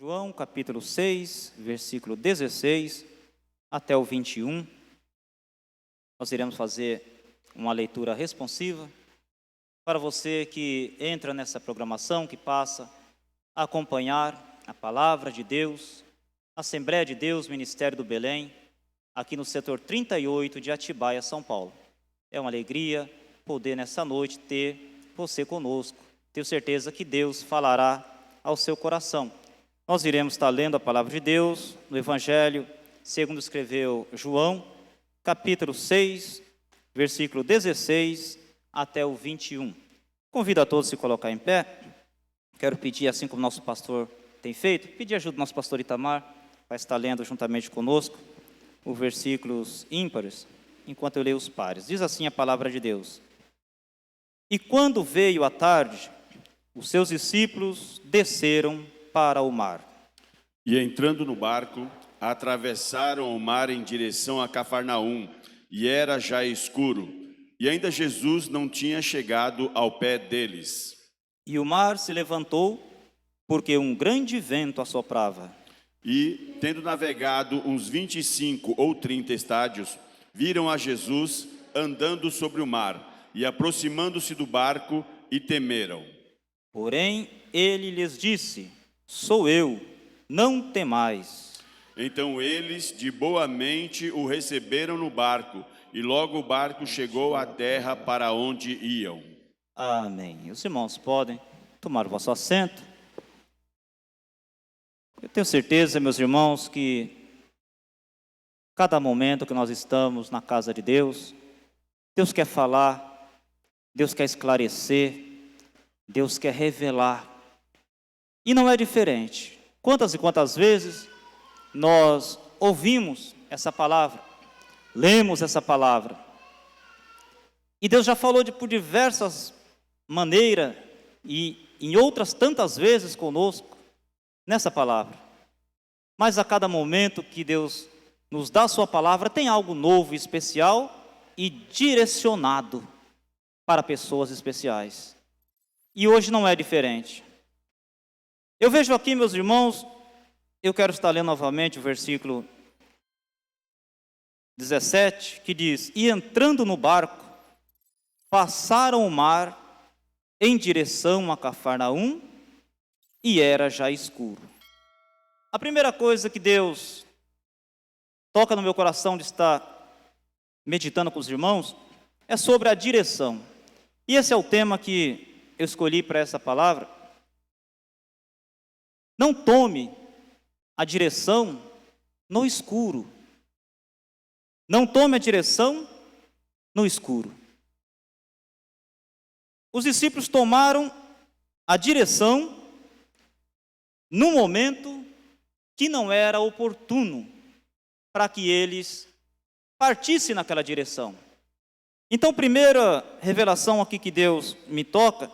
João capítulo 6, versículo 16 até o 21. Nós iremos fazer uma leitura responsiva para você que entra nessa programação, que passa a acompanhar a palavra de Deus, Assembleia de Deus, Ministério do Belém, aqui no setor 38 de Atibaia, São Paulo. É uma alegria poder nessa noite ter você conosco. Tenho certeza que Deus falará ao seu coração. Nós iremos estar lendo a palavra de Deus no Evangelho, segundo escreveu João, capítulo 6, versículo 16 até o 21. Convido a todos a se colocar em pé. Quero pedir, assim como nosso pastor tem feito, pedir ajuda do nosso pastor Itamar, vai estar lendo juntamente conosco os versículos ímpares, enquanto eu leio os pares. Diz assim a palavra de Deus: E quando veio a tarde, os seus discípulos desceram para o mar. E entrando no barco, atravessaram o mar em direção a Cafarnaum, e era já escuro, e ainda Jesus não tinha chegado ao pé deles. E o mar se levantou, porque um grande vento assoprava. E, tendo navegado uns 25 ou 30 estádios, viram a Jesus andando sobre o mar, e aproximando-se do barco, e temeram. Porém, ele lhes disse: Sou eu, não temais. Então eles, de boa mente, o receberam no barco, e logo o barco chegou à terra para onde iam. Amém. Os irmãos podem tomar o vosso assento. Eu tenho certeza, meus irmãos, que cada momento que nós estamos na casa de Deus, Deus quer falar, Deus quer esclarecer, Deus quer revelar. E não é diferente. Quantas e quantas vezes nós ouvimos essa palavra, lemos essa palavra, e Deus já falou por diversas maneiras e em outras tantas vezes conosco nessa palavra. Mas a cada momento que Deus nos dá a sua palavra, tem algo novo, especial e direcionado para pessoas especiais. E hoje não é diferente. Eu vejo aqui, meus irmãos, eu quero estar lendo novamente o versículo 17, que diz: E entrando no barco, passaram o mar em direção a Cafarnaum, e era já escuro. A primeira coisa que Deus toca no meu coração de estar meditando com os irmãos é sobre a direção. E esse é o tema que eu escolhi para essa palavra. Não tome a direção no escuro. Não tome a direção no escuro. Os discípulos tomaram a direção num momento que não era oportuno para que eles partissem naquela direção. Então, a primeira revelação aqui que Deus me toca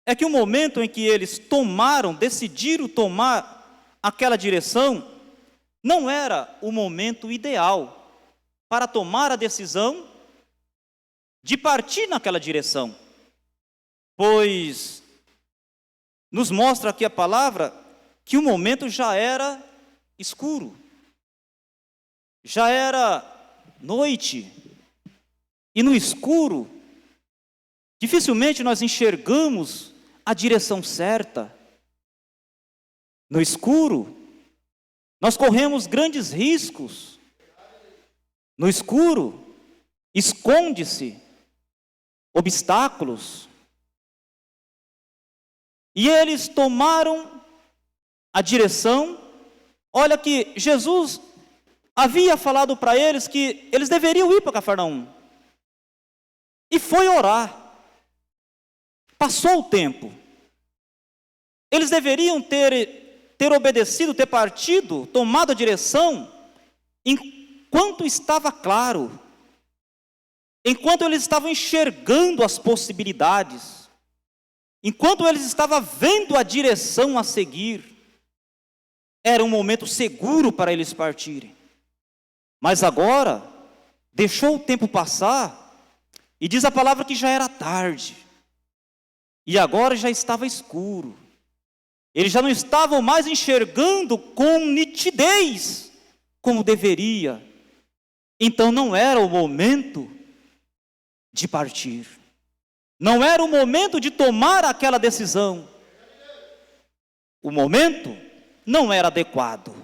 é que o momento em que eles decidiram tomar aquela direção, não era o momento ideal para tomar a decisão de partir naquela direção. Pois nos mostra aqui a palavra que o momento já era escuro, já era noite, e no escuro, dificilmente nós enxergamos a direção certa. No escuro, nós corremos grandes riscos. No escuro, esconde-se obstáculos. E eles tomaram a direção. Olha que Jesus havia falado para eles que eles deveriam ir para Cafarnaum. E foi orar. Passou o tempo. Eles deveriam ter obedecido, ter partido, tomado a direção, enquanto estava claro, enquanto eles estavam enxergando as possibilidades, enquanto eles estavam vendo a direção a seguir. Era um momento seguro para eles partirem. Mas agora, deixou o tempo passar, e diz a palavra que já era tarde, e agora já estava escuro. Eles já não estavam mais enxergando com nitidez como deveria. Então não era o momento de partir. Não era o momento de tomar aquela decisão. O momento não era adequado.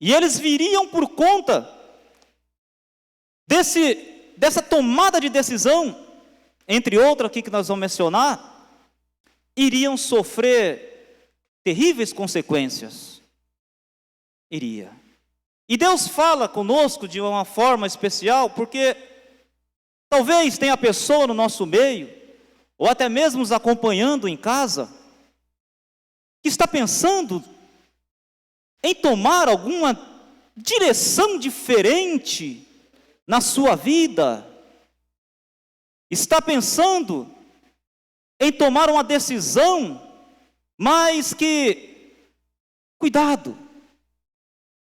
E eles viriam por conta dessa tomada de decisão, entre outras aqui que nós vamos mencionar, iriam sofrer terríveis consequências. Iria. E Deus fala conosco de uma forma especial, porque talvez tenha pessoa no nosso meio, ou até mesmo nos acompanhando em casa, que está pensando em tomar alguma direção diferente na sua vida, está pensando em tomar uma decisão, mas que, cuidado,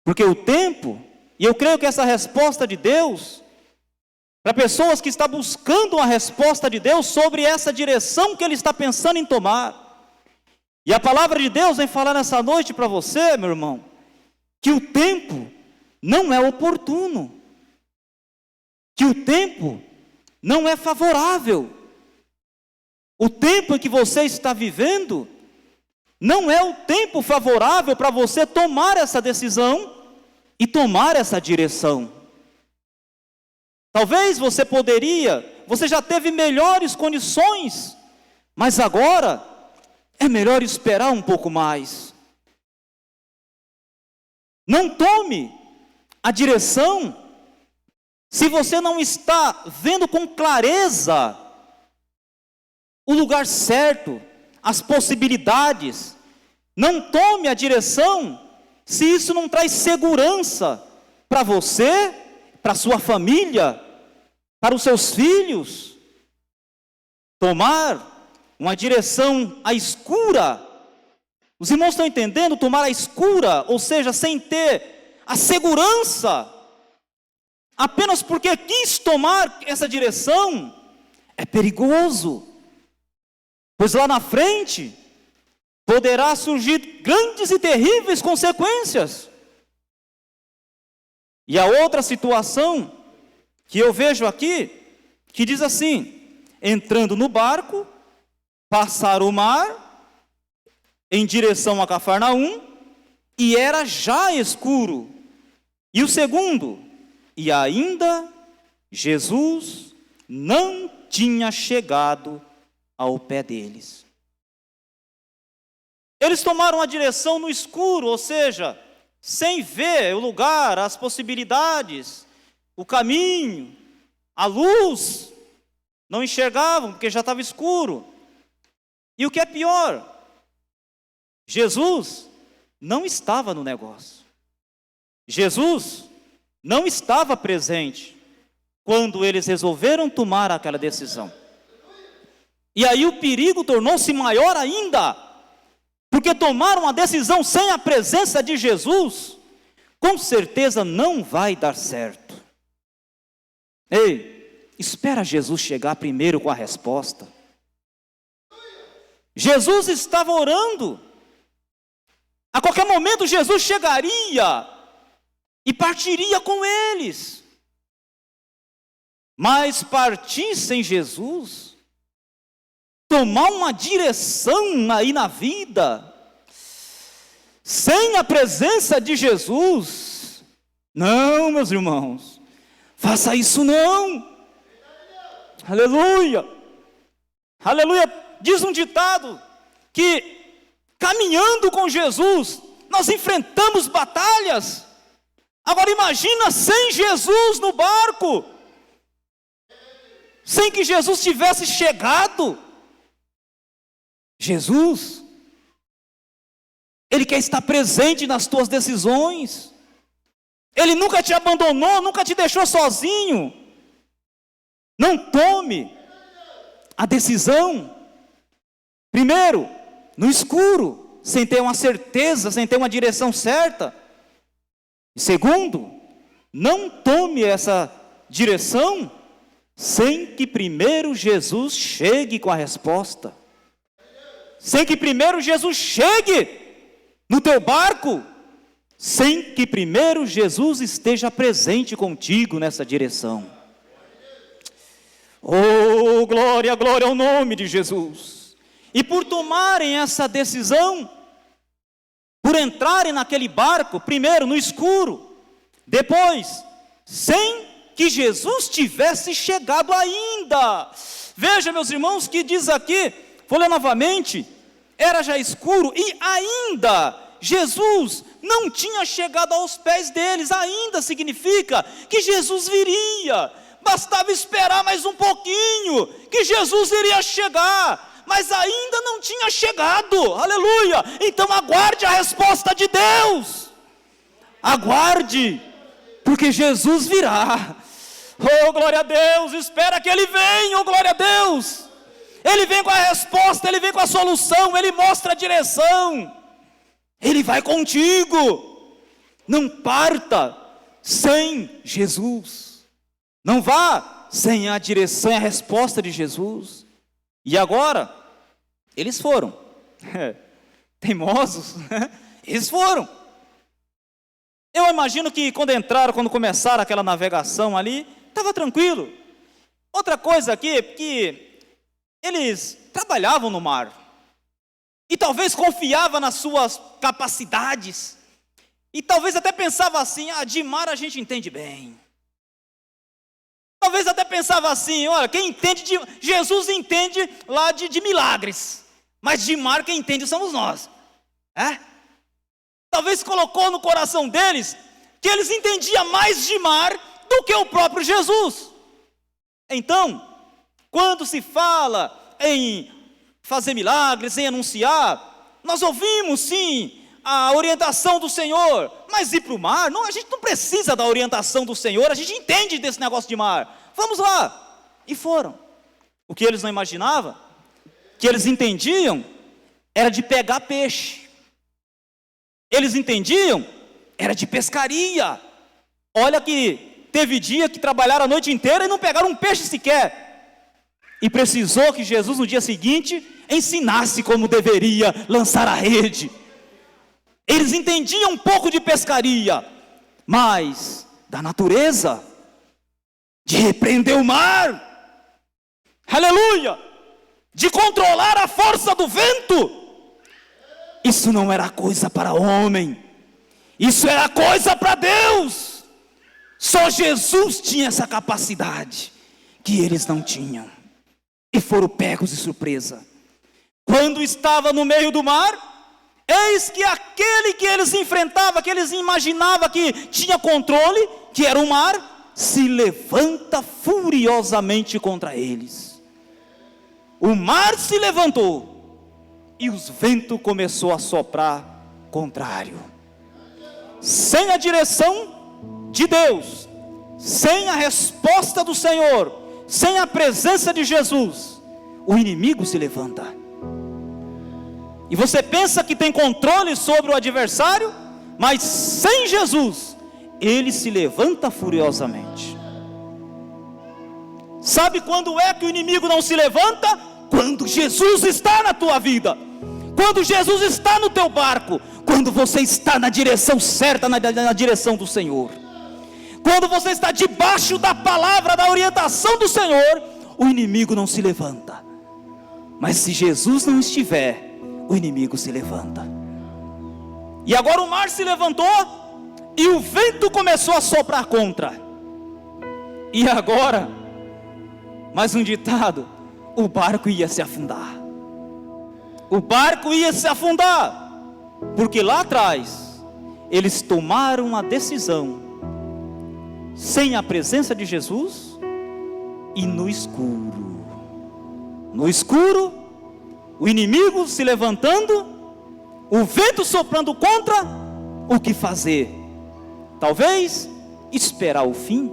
porque o tempo, e eu creio que essa resposta de Deus, para pessoas que estão buscando uma resposta de Deus sobre essa direção que ele está pensando em tomar, e a palavra de Deus vem falar nessa noite para você, meu irmão, que o tempo não é oportuno, que o tempo não é favorável. O tempo em que você está vivendo não é o tempo favorável para você tomar essa decisão e tomar essa direção. Talvez você já teve melhores condições, mas agora é melhor esperar um pouco mais. Não tome a direção se você não está vendo com clareza o lugar certo, as possibilidades. Não tome a direção se isso não traz segurança para você, para sua família, para os seus filhos. Tomar uma direção à escura, os irmãos estão entendendo? Tomar à escura, ou seja, sem ter a segurança, apenas porque quis tomar essa direção, é perigoso, pois lá na frente poderá surgir grandes e terríveis consequências. E a outra situação que eu vejo aqui, que diz assim: entrando no barco, passaram o mar em direção a Cafarnaum, e era já escuro. E o segundo, e ainda Jesus não tinha chegado ao pé deles. Eles tomaram a direção no escuro, ou seja, sem ver o lugar, as possibilidades, o caminho, a luz. Não enxergavam, porque já estava escuro. E o que é pior, Jesus não estava no negócio. Jesus não estava presente quando eles resolveram tomar aquela decisão. E aí o perigo tornou-se maior ainda, porque tomaram uma decisão sem a presença de Jesus, com certeza não vai dar certo. Ei, espera Jesus chegar primeiro com a resposta. Jesus estava orando. A qualquer momento Jesus chegaria e partiria com eles. Mas partir sem Jesus, tomar uma direção aí na vida, sem a presença de Jesus, não, meus irmãos, faça isso não. Aleluia, aleluia. Diz um ditado que caminhando com Jesus, nós enfrentamos batalhas. Agora imagina sem Jesus no barco, sem que Jesus tivesse chegado. Jesus, Ele quer estar presente nas tuas decisões. Ele nunca te abandonou, nunca te deixou sozinho. Não tome a decisão, primeiro, no escuro, sem ter uma certeza, sem ter uma direção certa. E segundo, não tome essa direção sem que primeiro Jesus chegue com a resposta. sem que primeiro Jesus chegue no teu barco, sem que primeiro Jesus esteja presente contigo nessa direção. Oh, glória, glória ao nome de Jesus. E por tomarem essa decisão, por entrarem naquele barco, primeiro no escuro, depois, sem que Jesus tivesse chegado ainda. Veja, meus irmãos, que diz aqui, vou ler novamente, era já escuro e ainda Jesus não tinha chegado aos pés deles. Ainda significa que Jesus viria, bastava esperar mais um pouquinho, que Jesus iria chegar, mas ainda não tinha chegado, aleluia. Então aguarde a resposta de Deus, aguarde, porque Jesus virá. Oh, glória a Deus, espera que Ele venha, oh, glória a Deus. Ele vem com a resposta, Ele vem com a solução, Ele mostra a direção, Ele vai contigo. Não parta sem Jesus, não vá sem a direção e a resposta de Jesus. E agora, eles foram, teimosos, eles foram. Eu imagino que quando entraram, quando começaram aquela navegação ali, estava tranquilo. Outra coisa aqui, que eles trabalhavam no mar, e talvez confiavam nas suas capacidades, e talvez até pensava assim, de mar a gente entende bem. Talvez até pensava assim, olha, quem entende de Jesus entende lá de milagres, mas de mar quem entende somos nós. Talvez colocou no coração deles que eles entendiam mais de mar do que o próprio Jesus. Então, quando se fala em fazer milagres, em anunciar, nós ouvimos sim a orientação do Senhor, mas ir para o mar, não, a gente não precisa da orientação do Senhor, a gente entende desse negócio de mar, vamos lá. E foram. O que eles não imaginavam, que eles entendiam, era de pegar peixe. Eles entendiam, era de pescaria. Olha que teve dia que trabalharam a noite inteira e não pegaram um peixe sequer. E precisou que Jesus no dia seguinte ensinasse como deveria lançar a rede. Eles entendiam um pouco de pescaria, mas da natureza, de repreender o mar, aleluia, de controlar a força do vento. Isso não era coisa para homem, isso era coisa para Deus. Só Jesus tinha essa capacidade, que eles não tinham, e foram pegos de surpresa. Quando estava no meio do mar, eis que aquele que eles enfrentavam, que eles imaginavam que tinha controle, que era o mar, se levanta furiosamente contra eles. O mar se levantou, e os ventos começou a soprar contrário. Sem a direção de Deus, sem a resposta do Senhor, sem a presença de Jesus, o inimigo se levanta. E você pensa que tem controle sobre o adversário, mas sem Jesus, ele se levanta furiosamente. Sabe quando é que o inimigo não se levanta? Quando Jesus está na tua vida, quando Jesus está no teu barco, quando você está na direção certa, na direção do Senhor, quando você está debaixo da palavra, da orientação do Senhor, o inimigo não se levanta. Mas se Jesus não estiver, o inimigo se levanta. E agora o mar se levantou, e o vento começou a soprar contra. E agora, mais um ditado, o barco ia se afundar. O barco ia se afundar, porque lá atrás, eles tomaram a decisão, sem a presença de Jesus, e no escuro. No escuro, o inimigo se levantando, o vento soprando contra, o que fazer? Talvez esperar o fim.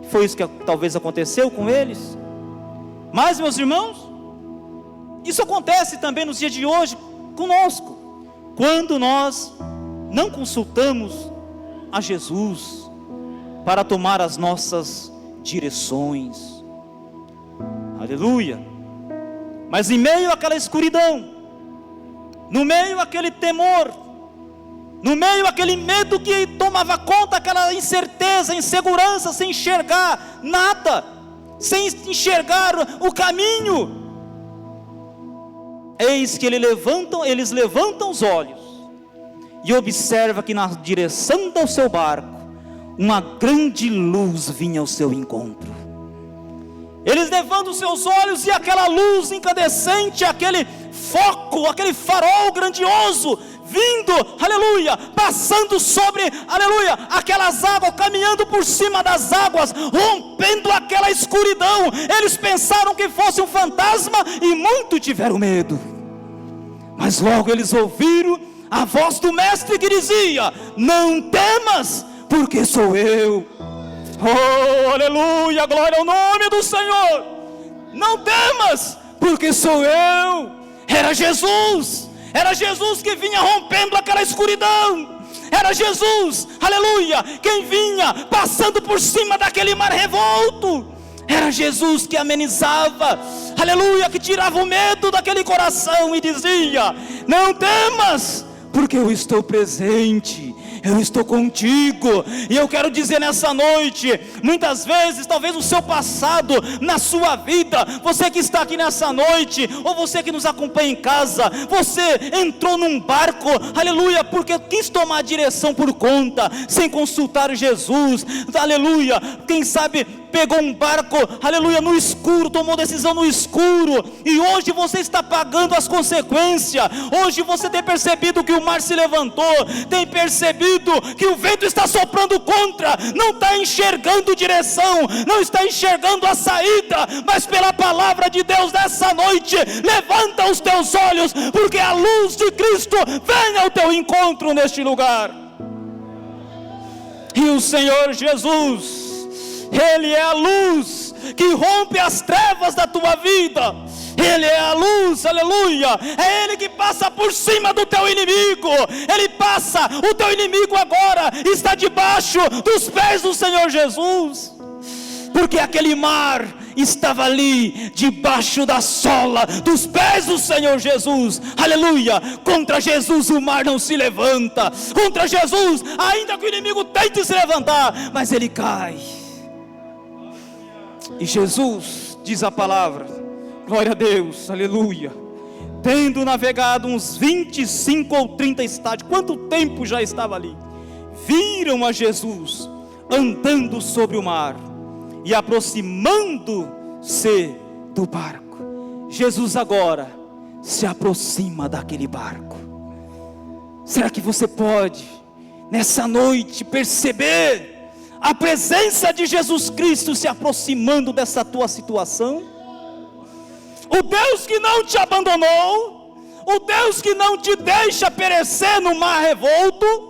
Foi isso que talvez aconteceu com eles. Mas, meus irmãos, isso acontece também nos dias de hoje conosco, quando nós não consultamos a Jesus para tomar as nossas direções. Aleluia. Mas em meio àquela escuridão, no meio àquele temor, no meio àquele medo que tomava conta, aquela incerteza, insegurança, sem enxergar nada, sem enxergar o caminho, eis que eles levantam os olhos e observa que na direção do seu barco, uma grande luz vinha ao seu encontro. Eles levantam os seus olhos e aquela luz incandescente, aquele foco, aquele farol grandioso, vindo, aleluia, passando sobre, aleluia, aquelas águas, caminhando por cima das águas, rompendo aquela escuridão. Eles pensaram que fosse um fantasma e muito tiveram medo, mas logo eles ouviram a voz do mestre que dizia: não temas, porque sou eu. Oh, aleluia, glória ao nome do Senhor. Não temas, porque sou eu. Era Jesus que vinha rompendo aquela escuridão. Era Jesus, aleluia, quem vinha passando por cima daquele mar revolto. Era Jesus que amenizava, aleluia, que tirava o medo daquele coração e dizia: não temas, porque eu estou presente, eu estou contigo. E eu quero dizer nessa noite, muitas vezes, talvez o seu passado, na sua vida, você que está aqui nessa noite, ou você que nos acompanha em casa, você entrou num barco, aleluia, porque quis tomar a direção por conta, sem consultar Jesus, aleluia, quem sabe pegou um barco, aleluia, no escuro, tomou decisão no escuro, e hoje você está pagando as consequências. Hoje você tem percebido que o mar se levantou, tem percebido que o vento está soprando contra, não está enxergando direção, não está enxergando a saída, mas pela palavra de Deus nessa noite, levanta os teus olhos, porque a luz de Cristo vem ao teu encontro neste lugar. E o Senhor Jesus, Ele é a luz que rompe as trevas da tua vida. Ele é a luz, aleluia. É Ele que passa por cima do teu inimigo. Ele passa, o teu inimigo agora está debaixo dos pés do Senhor Jesus, porque aquele mar estava ali, debaixo da sola dos pés do Senhor Jesus, aleluia. Contra Jesus o mar não se levanta, contra Jesus, ainda que o inimigo tente se levantar, mas ele cai. E Jesus, diz a palavra, glória a Deus, aleluia, tendo navegado uns 25 ou 30 estádios, quanto tempo já estava ali, viram a Jesus andando sobre o mar e aproximando-se do barco. Jesus agora se aproxima daquele barco. Será que você pode nessa noite perceber a presença de Jesus Cristo se aproximando dessa tua situação? O Deus que não te abandonou, o Deus que não te deixa perecer no mar revolto,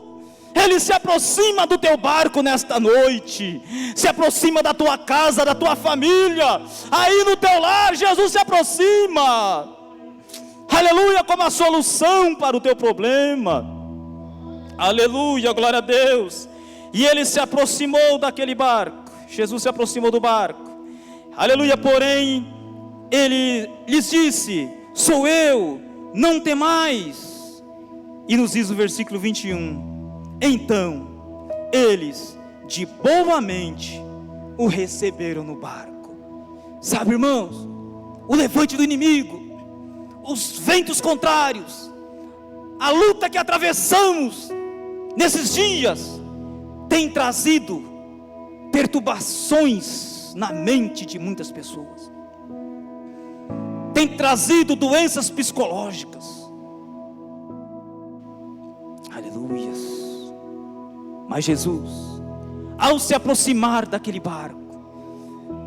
Ele se aproxima do teu barco nesta noite, se aproxima da tua casa, da tua família, aí no teu lar. Jesus se aproxima, aleluia, como a solução para o teu problema, aleluia, glória a Deus. E Ele se aproximou daquele barco, Jesus se aproximou do barco, aleluia, porém Ele lhes disse: sou eu, não temais. E nos diz o versículo 21, então eles de boa mente o receberam no barco. Sabe, irmãos, o levante do inimigo, os ventos contrários, a luta que atravessamos nesses dias, tem trazido perturbações na mente de muitas pessoas, tem trazido doenças psicológicas, aleluia. Mas Jesus, ao se aproximar daquele barco,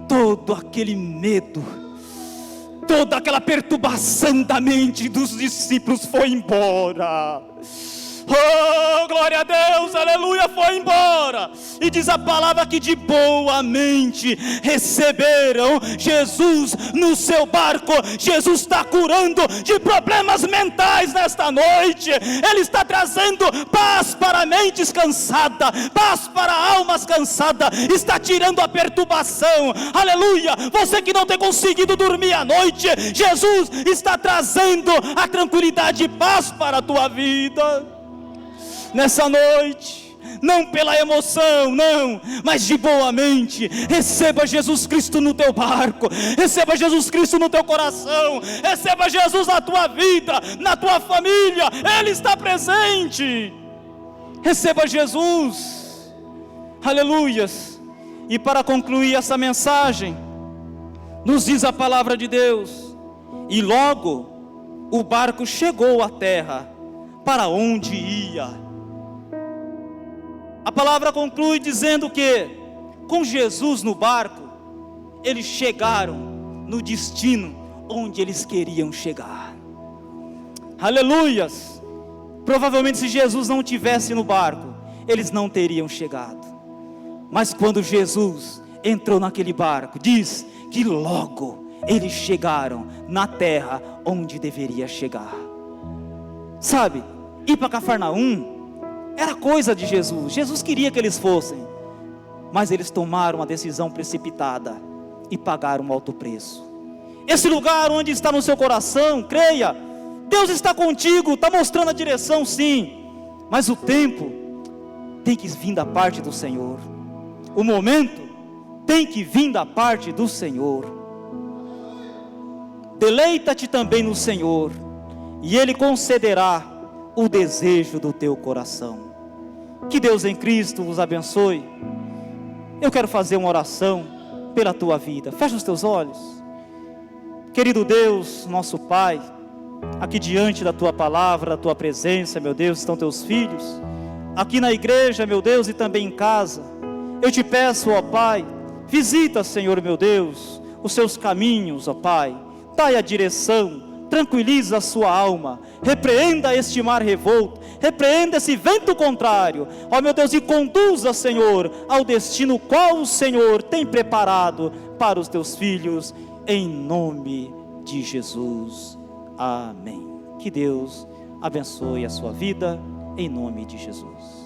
todo aquele medo, toda aquela perturbação da mente dos discípulos foi embora. Oh, glória a Deus, aleluia, foi embora. E diz a palavra que de boa mente receberam Jesus no seu barco. Jesus está curando de problemas mentais nesta noite. Ele está trazendo paz para mentes cansadas, paz para almas cansadas, está tirando a perturbação, aleluia. Você que não tem conseguido dormir à noite, Jesus está trazendo a tranquilidade e paz para a tua vida nessa noite. Não pela emoção, não, mas de boa mente. Receba Jesus Cristo no teu barco, receba Jesus Cristo no teu coração, receba Jesus na tua vida, na tua família. Ele está presente. Receba Jesus, aleluias. E para concluir essa mensagem, nos diz a palavra de Deus: e logo o barco chegou à terra para onde ia. A palavra conclui dizendo que com Jesus no barco, eles chegaram no destino onde eles queriam chegar. Aleluias. Provavelmente se Jesus não tivesse no barco, eles não teriam chegado. Mas quando Jesus entrou naquele barco, diz que logo eles chegaram na terra onde deveria chegar. Sabe, ir para Cafarnaum era coisa de Jesus. Jesus queria que eles fossem, mas eles tomaram uma decisão precipitada e pagaram um alto preço. Esse lugar onde está no seu coração, creia, Deus está contigo, está mostrando a direção, sim, mas o tempo tem que vir da parte do Senhor. O momento tem que vir da parte do Senhor. Deleita-te também no Senhor, e Ele concederá o desejo do teu coração. Que Deus em Cristo vos abençoe. Eu quero fazer uma oração pela tua vida. Fecha os teus olhos. Querido Deus, nosso Pai, aqui diante da tua palavra, da tua presença, meu Deus, estão teus filhos, aqui na igreja, meu Deus, e também em casa. Eu te peço, ó Pai, visita, Senhor, meu Deus, os seus caminhos, ó Pai, dai a direção, tranquiliza a sua alma, repreenda este mar revolto, repreenda esse vento contrário, ó meu Deus, e conduza, Senhor, ao destino qual o Senhor tem preparado para os teus filhos, em nome de Jesus, amém. Que Deus abençoe a sua vida, em nome de Jesus.